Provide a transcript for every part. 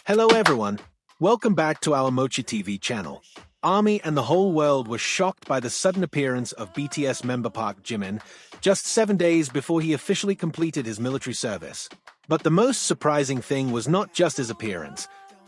Hello everyone, welcome back to our Mochi TV channel. ARMY and the whole world were shocked by the sudden appearance of BTS member Park Jimin just 7 days before he officially completed his military service. But the most surprising thing was not just his appearance,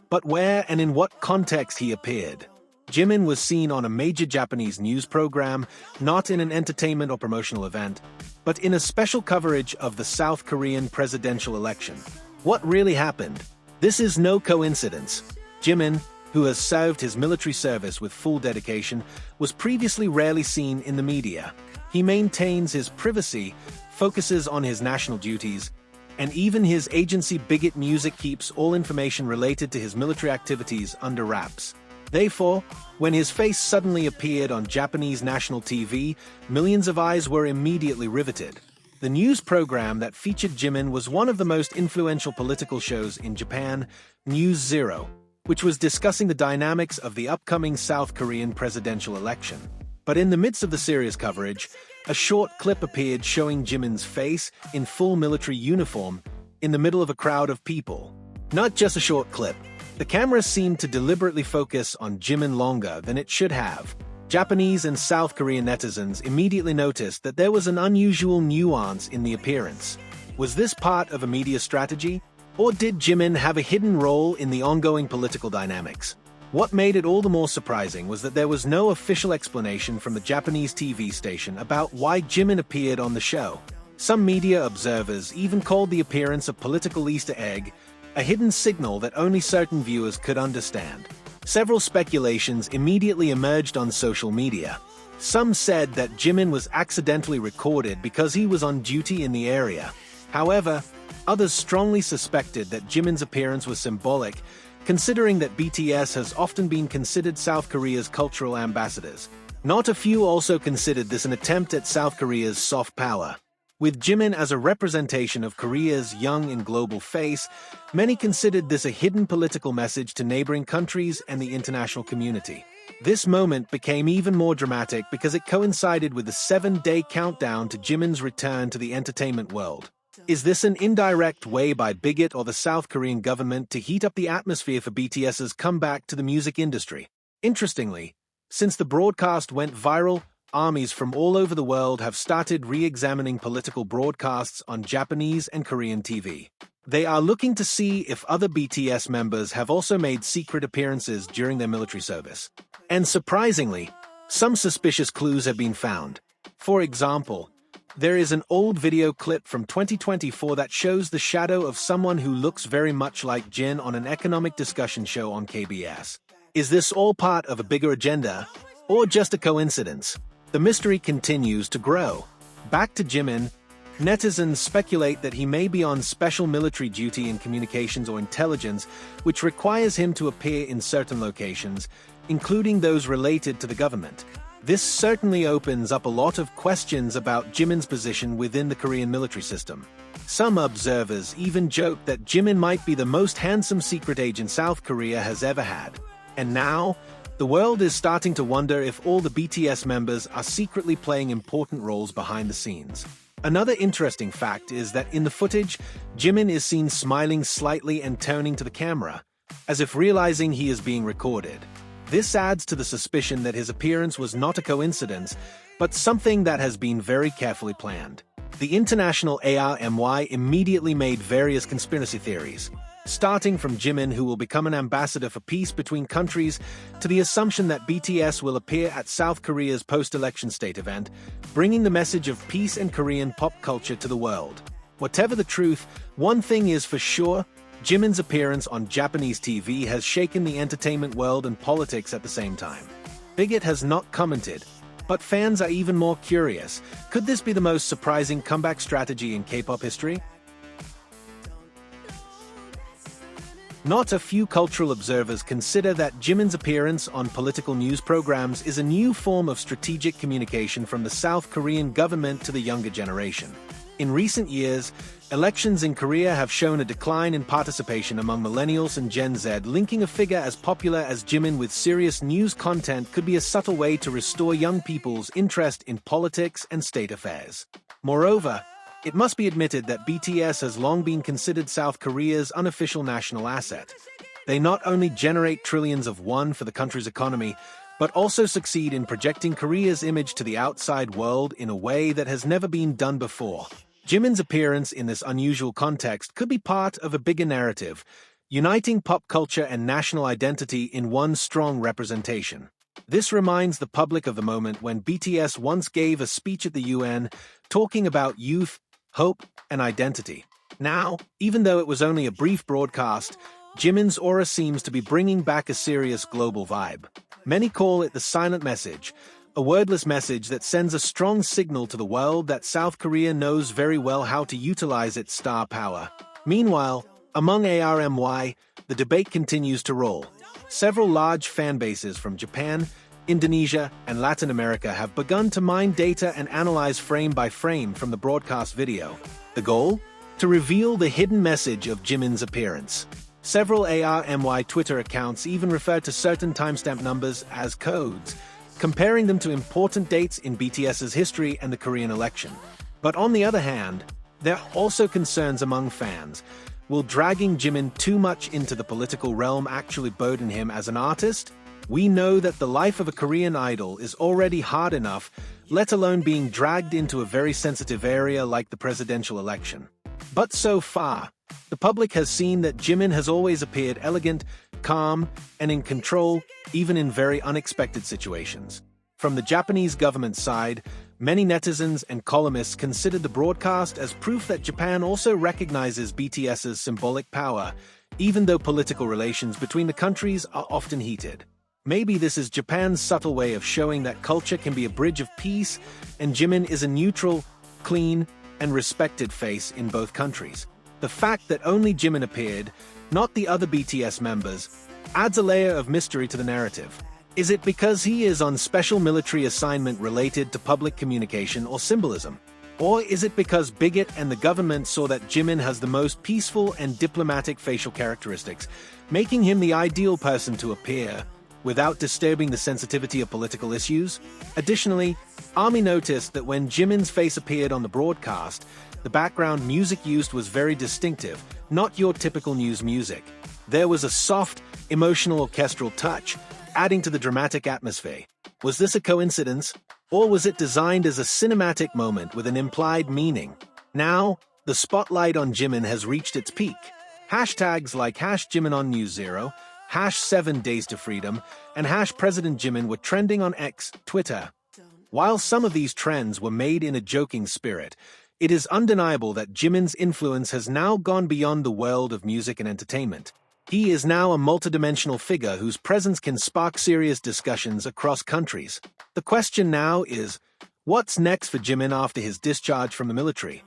but where and in what context he appeared. Jimin was seen on a major Japanese news program, not in an entertainment or promotional event, but in a special coverage of the South Korean presidential election. What really happened? This is no coincidence. Jimin, who has served his military service with full dedication, was previously rarely seen in the media. He maintains his privacy, focuses on his national duties, and even his agency Bigot Music keeps all information related to his military activities under wraps. Therefore, when his face suddenly appeared on Japanese national TV, millions of eyes were immediately riveted. The news program that featured Jimin was one of the most influential political shows in Japan, News Zero, which was discussing the dynamics of the upcoming South Korean presidential election. But in the midst of the serious coverage, a short clip appeared showing Jimin's face in full military uniform in the middle of a crowd of people. Not just a short clip. The camera seemed to deliberately focus on Jimin longer than it should have. Japanese and South Korean netizens immediately noticed that there was an unusual nuance in the appearance. Was this part of a media strategy? Or did Jimin have a hidden role in the ongoing political dynamics? What made it all the more surprising was that there was no official explanation from the Japanese TV station about why Jimin appeared on the show. Some media observers even called the appearance a political Easter egg, a hidden signal that only certain viewers could understand. Several speculations immediately emerged on social media. Some said that Jimin was accidentally recorded because he was on duty in the area. However, others strongly suspected that Jimin's appearance was symbolic, considering that BTS has often been considered South Korea's cultural ambassadors. Not a few also considered this an attempt at South Korea's soft power. With Jimin as a representation of Korea's young and global face, many considered this a hidden political message to neighboring countries and the international community. This moment became even more dramatic because it coincided with the 7-day countdown to Jimin's return to the entertainment world. Is this an indirect way by Bigot or the South Korean government to heat up the atmosphere for BTS's comeback to the music industry? Interestingly, since the broadcast went viral, armies from all over the world have started re-examining political broadcasts on Japanese and Korean TV. They are looking to see if other BTS members have also made secret appearances during their military service. And surprisingly, some suspicious clues have been found. For example, there is an old video clip from 2024 that shows the shadow of someone who looks very much like Jin on an economic discussion show on KBS. Is this all part of a bigger agenda, or just a coincidence? The mystery continues to grow. Back to Jimin, netizens speculate that he may be on special military duty in communications or intelligence, which requires him to appear in certain locations, including those related to the government. This certainly opens up a lot of questions about Jimin's position within the Korean military system. Some observers even joke that Jimin might be the most handsome secret agent South Korea has ever had. And now, the world is starting to wonder if all the BTS members are secretly playing important roles behind the scenes. Another interesting fact is that in the footage, Jimin is seen smiling slightly and turning to the camera, as if realizing he is being recorded. This adds to the suspicion that his appearance was not a coincidence, but something that has been very carefully planned. The international ARMY immediately made various conspiracy theories, starting from Jimin, who will become an ambassador for peace between countries, to the assumption that BTS will appear at South Korea's post-election state event, bringing the message of peace and Korean pop culture to the world. Whatever the truth, one thing is for sure, Jimin's appearance on Japanese TV has shaken the entertainment world and politics at the same time. Bigot has not commented, but fans are even more curious. Could this be the most surprising comeback strategy in K-pop history? Not a few cultural observers consider that Jimin's appearance on political news programs is a new form of strategic communication from the South Korean government to the younger generation. In recent years, elections in Korea have shown a decline in participation among millennials and Gen Z, linking a figure as popular as Jimin with serious news content could be a subtle way to restore young people's interest in politics and state affairs. Moreover, it must be admitted that BTS has long been considered South Korea's unofficial national asset. They not only generate trillions of won for the country's economy, but also succeed in projecting Korea's image to the outside world in a way that has never been done before. Jimin's appearance in this unusual context could be part of a bigger narrative, uniting pop culture and national identity in one strong representation. This reminds the public of the moment when BTS once gave a speech at the UN talking about youth, hope, and identity. Now, even though it was only a brief broadcast, Jimin's aura seems to be bringing back a serious global vibe. Many call it the silent message, a wordless message that sends a strong signal to the world that South Korea knows very well how to utilize its star power. Meanwhile, among ARMY, the debate continues to roll. Several large fan bases from Japan, Indonesia, and Latin America have begun to mine data and analyze frame by frame from the broadcast video. The goal? To reveal the hidden message of Jimin's appearance. Several ARMY Twitter accounts even refer to certain timestamp numbers as codes, comparing them to important dates in BTS's history and the Korean election. But on the other hand, there are also concerns among fans. Will dragging Jimin too much into the political realm actually burden him as an artist? We know that the life of a Korean idol is already hard enough, let alone being dragged into a very sensitive area like the presidential election. But so far, the public has seen that Jimin has always appeared elegant, calm, and in control, even in very unexpected situations. From the Japanese government side, many netizens and columnists considered the broadcast as proof that Japan also recognizes BTS's symbolic power, even though political relations between the countries are often heated. Maybe this is Japan's subtle way of showing that culture can be a bridge of peace, and Jimin is a neutral, clean, and respected face in both countries. The fact that only Jimin appeared, not the other BTS members, adds a layer of mystery to the narrative. Is it because he is on special military assignment related to public communication or symbolism? Or is it because Bigot and the government saw that Jimin has the most peaceful and diplomatic facial characteristics, making him the ideal person to appear, without disturbing the sensitivity of political issues? Additionally, ARMY noticed that when Jimin's face appeared on the broadcast, the background music used was very distinctive, not your typical news music. There was a soft, emotional orchestral touch, adding to the dramatic atmosphere. Was this a coincidence? Or was it designed as a cinematic moment with an implied meaning? Now, the spotlight on Jimin has reached its peak. Hashtags like #JiminOnNewsZero, #7DaysToFreedom, and #PresidentJimin were trending on X, Twitter. While some of these trends were made in a joking spirit, it is undeniable that Jimin's influence has now gone beyond the world of music and entertainment. He is now a multidimensional figure whose presence can spark serious discussions across countries. The question now is, what's next for Jimin after his discharge from the military?